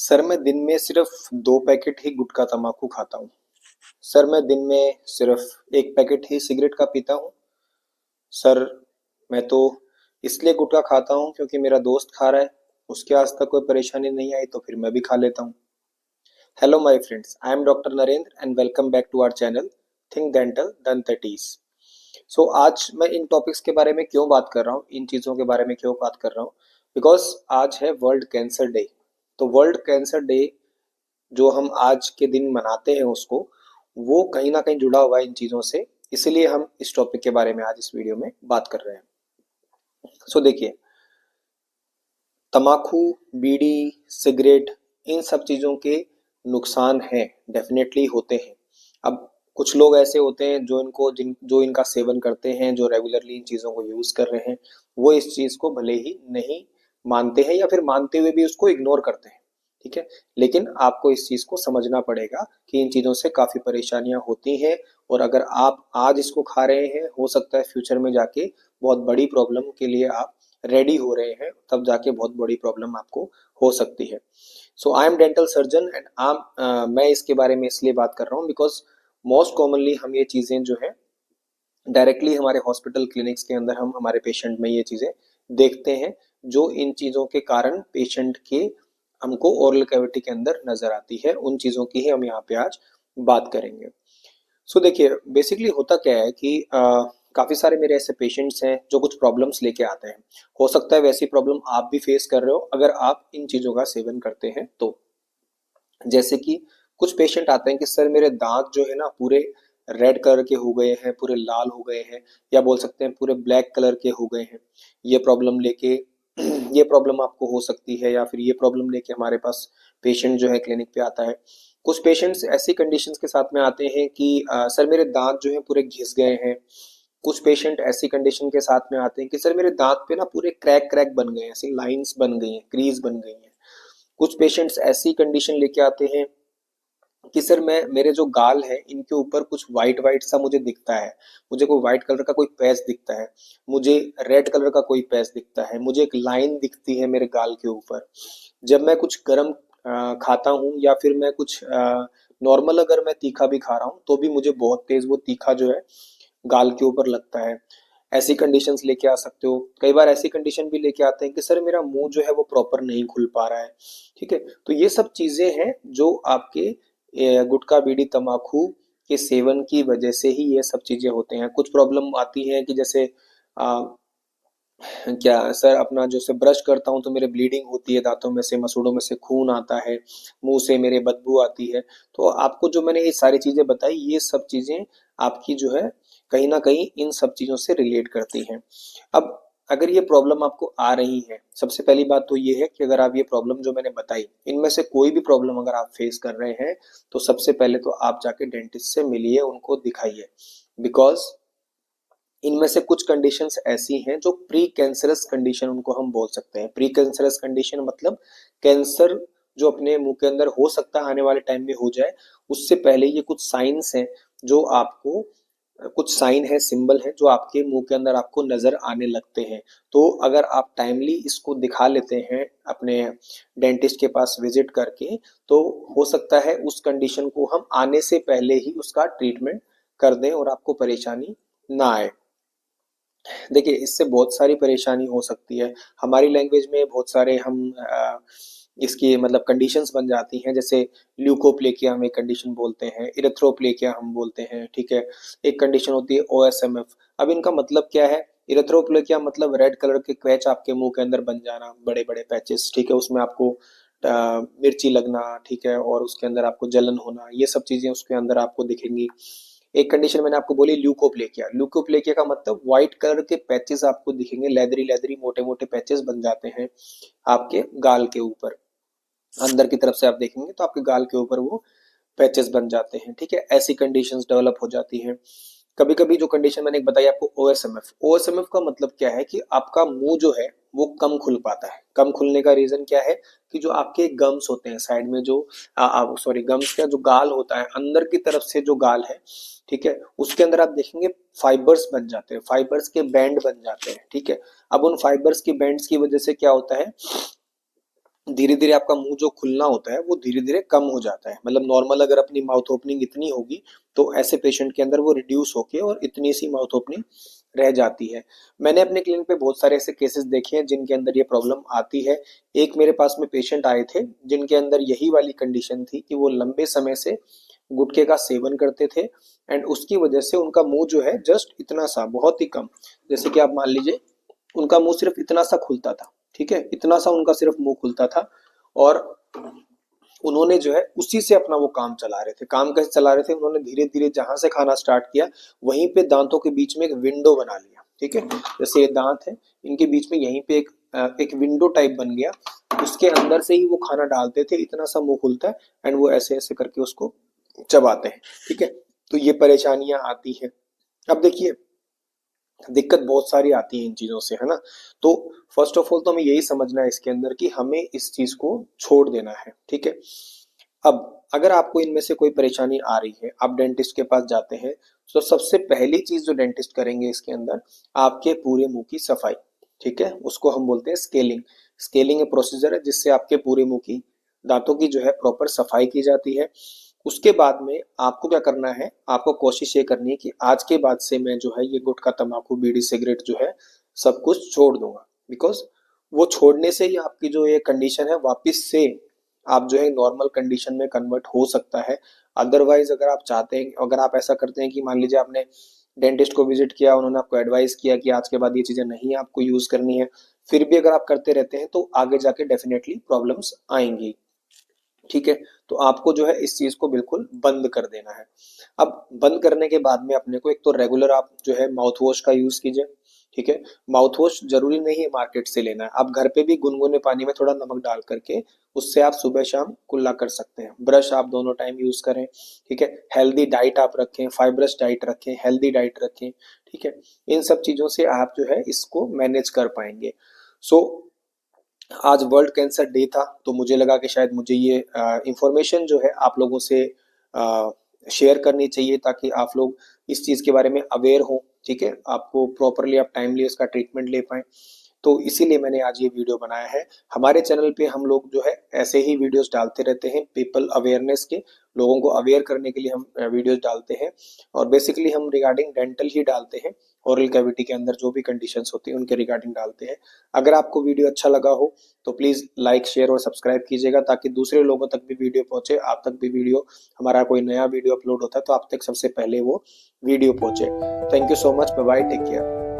Sir मैं दिन में सिर्फ 2 पैकेट ही गुटखा तंबाकू खाता हूँ। सर मैं दिन में सिर्फ 1 पैकेट ही सिगरेट का पीता हूँ। सर मैं तो इसलिए गुटखा खाता हूँ क्योंकि मेरा दोस्त खा रहा है, उसके आज तक कोई परेशानी नहीं आई तो फिर मैं भी खा लेता हूँ। Hello my friends, I am doctor Narendra and welcome back to our channel think dental दंतटीज। सो आज मैं इन टॉपिक्स के बारे में क्यों बात कर रहा हूँ, इन चीज़ों के बारे में क्यों बात कर रहा हूँ, बिकॉज आज है वर्ल्ड कैंसर डे। तो वर्ल्ड कैंसर डे जो हम आज के दिन मनाते हैं उसको, वो कहीं ना कहीं जुड़ा हुआ है इन चीज़ों से। इसीलिए हम इस टॉपिक के बारे में आज इस वीडियो में बात कर रहे हैं। सो देखिए, तम्बाकू, बीड़ी, सिगरेट, इन सब चीज़ों के नुकसान हैं, डेफिनेटली होते हैं। अब कुछ लोग ऐसे होते हैं जो इनका सेवन करते हैं, जो रेगुलरली इन चीज़ों को यूज़ कर रहे हैं, वो इस चीज़ को भले ही नहीं मानते हैं या फिर मानते हुए भी उसको इग्नोर करते हैं। ठीक है, लेकिन आपको इस चीज़ को समझना पड़ेगा कि इन चीज़ों से काफ़ी परेशानियां होती हैं। और अगर आप आज इसको खा रहे हैं, हो सकता है फ्यूचर में जाके बहुत बड़ी प्रॉब्लम के लिए आप रेडी हो रहे हैं, तब जाके बहुत बड़ी प्रॉब्लम आपको हो सकती है। So I am dental surgeon and मैं इसके बारे में इसलिए बात कर रहा हूँ बिकॉज मोस्ट कॉमनली हम ये चीज़ें जो है डायरेक्टली हमारे हॉस्पिटल क्लिनिक्स के अंदर हम हमारे पेशेंट में ये चीज़ें देखते हैं, जो इन चीज़ों के कारण पेशेंट के हमको ओरल कैविटी के अंदर नजर आती है। उन चीज़ों की ही हम यहाँ पे आज बात करेंगे। सो देखिए, बेसिकली होता क्या है कि काफ़ी सारे मेरे ऐसे पेशेंट्स हैं जो कुछ प्रॉब्लम्स लेके आते हैं। हो सकता है वैसी प्रॉब्लम आप भी फेस कर रहे हो अगर आप इन चीज़ों का सेवन करते हैं तो। जैसे कि कुछ पेशेंट आते हैं कि सर मेरे दांत जो है ना पूरे रेड कलर के हो गए हैं, पूरे लाल हो गए हैं, या बोल सकते हैं पूरे ब्लैक कलर के हो गए हैं। ये प्रॉब्लम लेके ये प्रॉब्लम आपको हो सकती है, या फिर ये प्रॉब्लम लेके हमारे पास पेशेंट जो है क्लिनिक पे आता है। कुछ पेशेंट्स ऐसी कंडीशंस के साथ में आते हैं कि सर मेरे दांत जो है पूरे घिस गए हैं। कुछ पेशेंट ऐसी कंडीशन के साथ में आते हैं कि सर मेरे दांत पे ना पूरे क्रैक क्रैक बन गए हैं, ऐसी लाइंस बन गई हैं, क्रीज बन गई हैं। कुछ पेशेंट्स ऐसी कंडीशन लेके आते हैं कि सर मैं मेरे जो गाल है इनके ऊपर कुछ वाइट वाइट सा मुझे दिखता है, मुझे कोई वाइट कलर का कोई पैच दिखता है, मुझे रेड कलर का कोई पैच दिखता है, मुझे एक लाइन दिखती है मेरे गाल के ऊपर। जब मैं कुछ गर्म खाता हूँ या फिर मैं कुछ नॉर्मल अगर मैं तीखा भी खा रहा हूँ तो भी मुझे बहुत तेज वो तीखा जो है गाल के ऊपर लगता है। ऐसी कंडीशंस लेके आ सकते हो। कई बार ऐसी कंडीशन भी लेके आते हैं कि सर मेरा मुंह जो है वो प्रॉपर नहीं खुल पा रहा है। ठीक है, तो ये सब चीजें हैं जो आपके गुटखा, बीड़ी, तम्बाकू के सेवन की वजह से ही ये सब चीजें होते हैं। कुछ प्रॉब्लम आती है कि जैसे आ, क्या सर अपना जो से ब्रश करता हूँ तो मेरे ब्लीडिंग होती है, दांतों में से, मसूड़ों में से खून आता है, मुंह से मेरे बदबू आती है। तो आपको जो मैंने ये सारी चीजें बताई, ये सब चीजें आपकी जो है कहीं ना कहीं इन सब चीजों से रिलेट करती हैं। अब अगर ये प्रॉब्लम आपको आ रही है, सबसे पहली बात तो ये है कि अगर आप ये प्रॉब्लम जो मैंने बताई इनमें से कोई भी प्रॉब्लम अगर आप फेस कर रहे हैं, तो सबसे पहले तो आप जाके डेंटिस्ट से मिलिए, उनको दिखाइए। बिकॉज इनमें से कुछ कंडीशंस ऐसी हैं जो प्री कैंसरस कंडीशन उनको हम बोल सकते हैं। प्री कैंसरस कंडीशन मतलब कैंसर जो अपने मुंह के अंदर हो सकता है आने वाले टाइम में हो जाए, उससे पहले ये कुछ साइंस हैं जो आपको, कुछ साइन है, सिंबल है जो आपके मुंह के अंदर आपको नजर आने लगते हैं। तो अगर आप टाइमली इसको दिखा लेते हैं अपने डेंटिस्ट के पास विजिट करके, तो हो सकता है उस कंडीशन को हम आने से पहले ही उसका ट्रीटमेंट कर दें और आपको परेशानी ना आए। देखिए, इससे बहुत सारी परेशानी हो सकती है। हमारी लैंग्वेज में बहुत सारे हम इसकी मतलब कंडीशंस बन जाती हैं। जैसे ल्यूकोप्लेकिया हम एक कंडीशन बोलते हैं, इरेथ्रोप्लेकिया हम बोलते हैं। ठीक है, एक कंडीशन होती है ओएसएमएफ। अब इनका मतलब क्या है? इरेथ्रोप्लेकिया मतलब रेड कलर के पैच आपके मुंह के अंदर बन जाना, बड़े बड़े पैचेस। ठीक है, उसमें आपको मिर्ची लगना, ठीक है, और उसके अंदर आपको जलन होना, ये सब चीजें उसके अंदर आपको दिखेंगी। एक कंडीशन मैंने आपको बोली ल्यूकोप्लेकिया। ल्यूकोप्लेकिया का मतलब व्हाइट कलर के पैचेस आपको दिखेंगे, लेदरी लेदरी मोटे मोटे पैचेस बन जाते हैं आपके गाल के ऊपर। अंदर की तरफ से आप देखेंगे तो आपके गाल के ऊपर वो पैचेस बन जाते हैं। ठीक है, ऐसी कंडीशंस डेवलप हो जाती हैं। कभी कभी जो कंडीशन मैंने एक बताई आपको ओएसएमएफ, ओएसएमएफ का मतलब क्या है कि आपका मुंह जो है वो कम खुल पाता है। कम खुलने का रीजन क्या है कि जो आपके गम्स होते हैं साइड में, जो सॉरी गम्स का जो गाल होता है अंदर की तरफ से जो गाल है, ठीक है, उसके अंदर आप देखेंगे फाइबर्स बन जाते हैं, फाइबर्स के बैंड बन जाते हैं। ठीक है, अब उन फाइबर्स के बैंड्स की वजह से क्या होता है धीरे धीरे आपका मुंह जो खुलना होता है वो धीरे धीरे कम हो जाता है। मतलब नॉर्मल अगर अपनी माउथ ओपनिंग इतनी होगी तो ऐसे पेशेंट के अंदर वो रिड्यूस होके और इतनी सी माउथ ओपनिंग रह जाती है। मैंने अपने क्लिनिक पे बहुत सारे ऐसे केसेस देखे हैं जिनके अंदर ये प्रॉब्लम आती है। एक मेरे पास में पेशेंट आए थे जिनके अंदर यही वाली कंडीशन थी कि वो लंबे समय से गुटखे का सेवन करते थे एंड उसकी वजह से उनका मुंह जो है जस्ट इतना सा, बहुत ही कम, जैसे कि आप मान लीजिए उनका मुंह सिर्फ इतना सा खुलता था, ठीक है, इतना सा उनका सिर्फ मुंह खुलता था। और उन्होंने जो है उसी से अपना वो काम चला रहे थे। काम कैसे चला रहे थे, उन्होंने धीरे धीरे जहां से खाना स्टार्ट किया वहीं पे दांतों के बीच में एक विंडो बना लिया, ठीक है, जैसे ये दांत है इनके बीच में यहीं पे एक विंडो टाइप बन गया। उसके अंदर से ही वो खाना डालते थे, इतना सा मुंह खुलता है एंड वो ऐसे ऐसे करके उसको चबाते हैं, ठीक है। तो ये परेशानियां आती है। अब देखिए दिक्कत बहुत सारी आती है इन चीजों से, है ना। तो फर्स्ट ऑफ ऑल तो हमें यही समझना है इसके अंदर कि हमें इस चीज को छोड़ देना है, ठीक है। अब अगर आपको इनमें से कोई परेशानी आ रही है, आप डेंटिस्ट के पास जाते हैं, तो सबसे पहली चीज जो डेंटिस्ट करेंगे इसके अंदर आपके पूरे मुंह की सफाई, ठीक है, उसको हम बोलते हैं स्केलिंग। स्केलिंग एक प्रोसीजर है जिससे आपके पूरे मुंह की दांतों की जो है प्रॉपर सफाई की जाती है। उसके बाद में आपको क्या करना है, आपको कोशिश ये करनी है कि आज के बाद से मैं जो है ये गुटखा, तंबाकू, बीड़ी, सिगरेट जो है सब कुछ छोड़ दूंगा। बिकॉज वो छोड़ने से ही आपकी जो ये कंडीशन है वापस से आप जो है नॉर्मल कंडीशन में कन्वर्ट हो सकता है। अदरवाइज अगर आप चाहते हैं, अगर आप ऐसा करते हैं कि मान लीजिए आपने डेंटिस्ट को विजिट किया, उन्होंने आपको एडवाइस किया कि आज के बाद ये चीजें नहीं आपको यूज करनी है, फिर भी अगर आप करते रहते हैं तो आगे जाके डेफिनेटली प्रॉब्लम्स आएंगी, ठीक है। तो आपको जो है इस चीज को बिल्कुल बंद कर देना है। अब बंद करने के बाद में अपने को एक तो रेगुलर आप जो है माउथ वॉश का यूज कीजिए, ठीक है। माउथ वॉश जरूरी नहीं है मार्केट से लेना है, आप घर पे भी गुनगुने पानी में थोड़ा नमक डाल करके उससे आप सुबह शाम कुल्ला कर सकते हैं। ब्रश आप दोनों टाइम यूज करें, ठीक है। हेल्दी डाइट आप रखें, फाइब्रस डाइट रखें, हेल्दी डाइट रखें, ठीक है। इन सब चीजों से आप जो है इसको मैनेज कर पाएंगे। सो आज वर्ल्ड कैंसर डे था तो मुझे लगा कि शायद मुझे ये इंफॉर्मेशन जो है आप लोगों से शेयर करनी चाहिए ताकि आप लोग इस चीज़ के बारे में अवेयर हों, ठीक है, आपको प्रॉपरली आप टाइमली उसका ट्रीटमेंट ले पाएँ। तो इसीलिए मैंने आज ये वीडियो बनाया है। हमारे चैनल पे हम लोग जो है ऐसे ही वीडियोस डालते रहते हैं, पीपल अवेयरनेस के, लोगों को अवेयर करने के लिए हम वीडियोस डालते हैं। और बेसिकली हम रिगार्डिंग डेंटल ही डालते हैं, ओरल कैविटी के अंदर जो भी कंडीशंस होती हैं उनके रिगार्डिंग डालते हैं। अगर आपको वीडियो अच्छा लगा हो तो प्लीज़ लाइक, शेयर और सब्सक्राइब कीजिएगा ताकि दूसरे लोगों तक भी वीडियो पहुंचे, आप तक भी वीडियो, हमारा कोई नया वीडियो अपलोड होता है तो आप तक सबसे पहले वो वीडियो पहुंचे। Thank you so much, bye bye, take care.